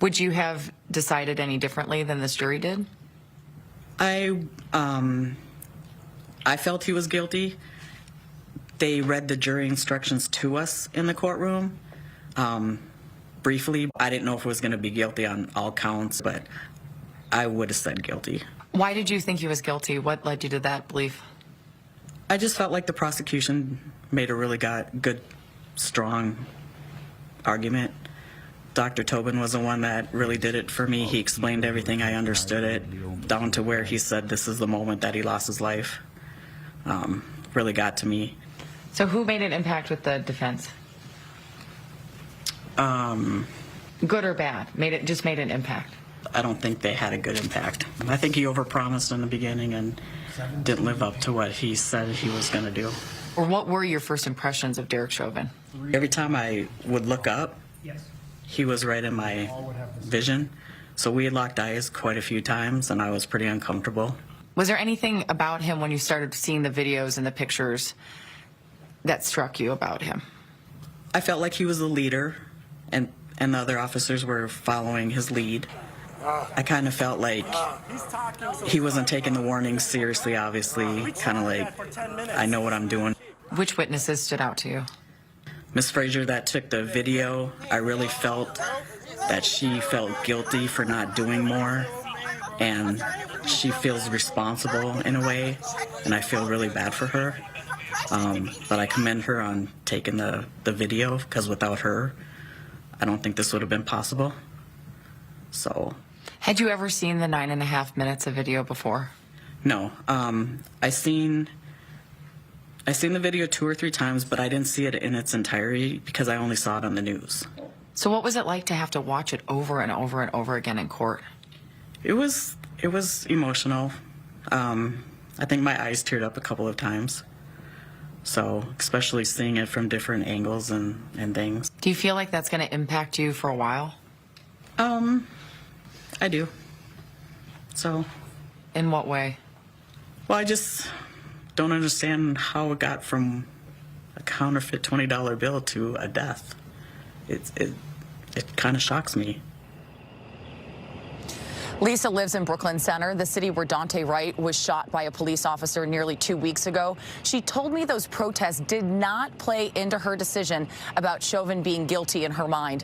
Would you have decided any differently than this jury did? I felt he was guilty. They read the jury instructions to us in the courtroom. Briefly, I didn't know if it was going to be guilty on all counts, but I would have said guilty. Why did you think he was guilty? What led you to that belief? I just felt like the prosecution made a really good, strong argument. Dr. Tobin was the one that really did it for me. He explained everything. I understood it, down to where he said this is the moment that he lost his life. Really got to me. So who made an impact with the defense? Good or bad? Just made an impact? I don't think they had a good impact. I think he overpromised in the beginning and didn't live up to what he said he was going to do. Or what were your first impressions of Derek Chauvin? Every time I would look up, he was right in my vision. So we had locked eyes quite a few times, and I was pretty uncomfortable. Was there anything about him when you started seeing the videos and the pictures that struck you about him? I felt like he was the leader, and the other officers were following his lead. I kind of felt like he wasn't taking the warnings seriously, obviously, kind of like, I know what I'm doing. Which witnesses stood out to you? Miss Frazier that took the video, I really felt that she felt guilty for not doing more, and she feels responsible in a way, and I feel really bad for her. But I commend her on taking the video, because without her, I don't think this would have been possible. So. Had you ever seen the 9.5 minutes of video before? No. I seen the video 2 or 3 times, but I didn't see it in its entirety because I only saw it on the news. So what was it like to have to watch it over and over and over again in court? It was emotional. I think my eyes teared up a couple of times. So, especially seeing it from different angles and things. Do you feel like that's going to impact you for a while? I do. So. In what way? Well, I just don't understand how it got from a counterfeit $20 bill to a death. It kind of shocks me. Lisa lives in Brooklyn Center, the city where Daunte Wright was shot by a police officer nearly 2 weeks ago. She told me those protests did not play into her decision about Chauvin being guilty in her mind.